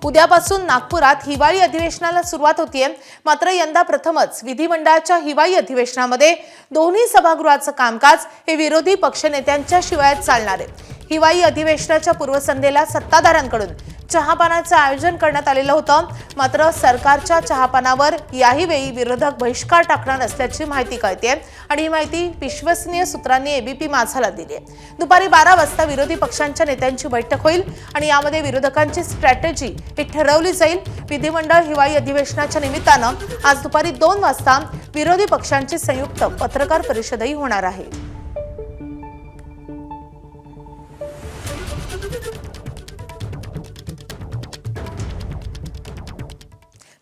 उद्यापासून नागपुरात हिवाळी अधिवेशनाला सुरुवात होतीये। मात्र यंदा प्रथमच विधिमंडळाच्या हिवाळी अधिवेशनामध्ये दोन्ही सभागृहाचं कामकाज हे विरोधी पक्षनेत्यांच्या शिवायात चालणार आहे। हिवाळी अधिवेशनाच्या पूर्वसंध्येला सत्ताधाऱ्यांकडून चहापानाचं आयोजन करण्यात आलेलं होतं। मात्र सरकारच्या चहापानावर याही वेळी विरोधक बहिष्कार टाकणार असल्याची माहिती कळते आणि ही माहिती विश्वसनीय सूत्रांनी एबीपी माझाला दिली आहे। दुपारी 12 वाजता विरोधी पक्षांच्या नेत्यांची बैठक होईल आणि यामध्ये विरोधकांची स्ट्रॅटेजी ही ठरवली जाईल। विधिमंडळ हिवाळी अधिवेशनाच्या निमित्तानं आज दुपारी 2 वाजता विरोधी पक्षांची संयुक्त पत्रकार परिषदही होणार आहे।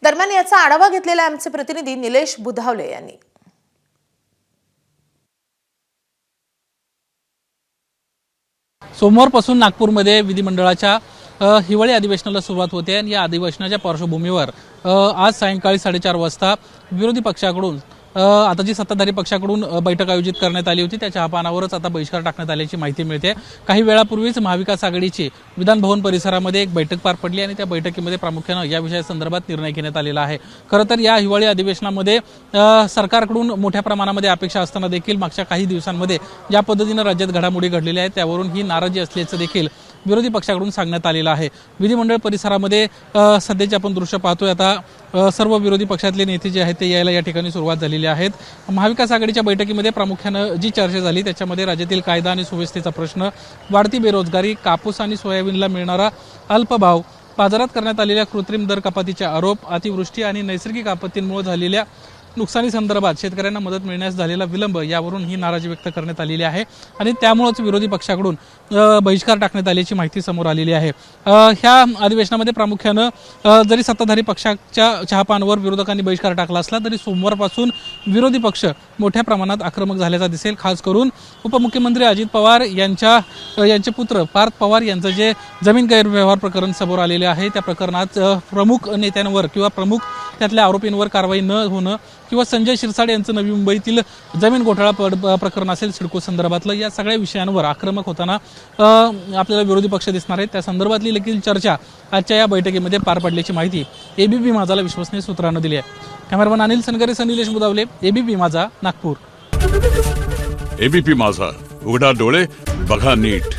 दरम्यान याचा आढावा घेतलेला आमचे प्रतिनिधी निलेश बुधावले यांनी। सोमवारपासून नागपूरमध्ये विधिमंडळाच्या हिवाळी अधिवेशनाला सुरुवात होते आणि या अधिवेशनाच्या पार्श्वभूमीवर आज सायंकाळी 4:30 वाजता विरोधी पक्षाकडून आता जी सत्ताधारी पक्षाकडून बैठक आयोजित करण्यात आली होती त्या चहापानावरच आता बहिष्कार टाकण्यात आल्याची माहिती मिळते। काही वेळापूर्वीच महाविकास आघाडीची विधान भवन परिसरामध्ये एक बैठक पार पडली आणि त्या बैठकीमध्ये प्रामुख्याने या विषयासंदर्भात निर्णय घेण्यात आलेला आहे। खरं तर या हिवाळी अधिवेशनामध्ये सरकारकडून मोठ्या प्रमाणामध्ये अपेक्षा असताना देखील मागच्या काही दिवसांमध्ये ज्या पद्धतीने राज्यात घडामोडी घडलेल्या आहेत त्यावरून ही नाराजी असल्याचं देखील विरोधी पक्षाकडून सांगण्यात आलेलं आहे। विधिमंडळ परिसरामध्ये सध्याचे आपण दृश्य पाहतोय आता सर्व विरोधी पक्षातले नेते जे आहेत ते यायला या ठिकाणी सुरुवात झालेली आहेत। महाविकास आघाडीच्या बैठकीमध्ये प्रामुख्याने जी चर्चा झाली त्याच्यामध्ये राज्यातील कायदा आणि सुव्यवस्थेचा प्रश्न, वाढती बेरोजगारी, कापूस आणि सोयाबीनला मिळणारा अल्पभाव, बाजारात करण्यात आलेल्या कृत्रिम दर कपातीचे आरोप, अतिवृष्टी आणि नैसर्गिक आपत्तींमुळे झालेल्या नुकसानी संदर्भात शेतकऱ्यांना मदत मिळण्यास झालेला विलंब यावरून ही नाराजी व्यक्त करण्यात आलेली आहे आणि त्यामुळेच विरोधी पक्षाकडून बहिष्कार टाकण्यात आल्याची माहिती समोर आलेली आहे। ह्या अधिवेशनामध्ये प्रामुख्याने जरी सत्ताधारी पक्षाच्या चहापानावर विरोधकांनी बहिष्कार टाकला असला तरी सोमवारपासून विरोधी पक्ष मोठ्या प्रमाणात आक्रमक झाल्याचा दिसेल। खास करून उपमुख्यमंत्री अजित पवार यांचे पुत्र पार्थ पवार यांचं जे जमीन गैरव्यवहार प्रकरण समोर आलेले आहे त्या प्रकरणात प्रमुख नेत्यांवर किंवा प्रमुख त्यातल्या आरोपींवर कारवाई न होणं किंवा संजय शिरसाट यांचं नवी मुंबईतील जमीन घोटाळा प्रकरण असेल सिडको संदर्भातलं या सगळ्या विषयांवर आक्रमक होताना आपल्याला विरोधी पक्ष दिसणार आहेत। त्या संदर्भातली देखील चर्चा आजच्या या बैठकीमध्ये पार पडल्याची माहिती एबीपी माझाला विश्वसनीय सूत्रांनी दिली आहे। कॅमेरामन अनिल सनगरे, निलेश बुधावले, एबीपी माझा, नागपूर। एबीपी माझा, उघडा डोळे बघा नीट।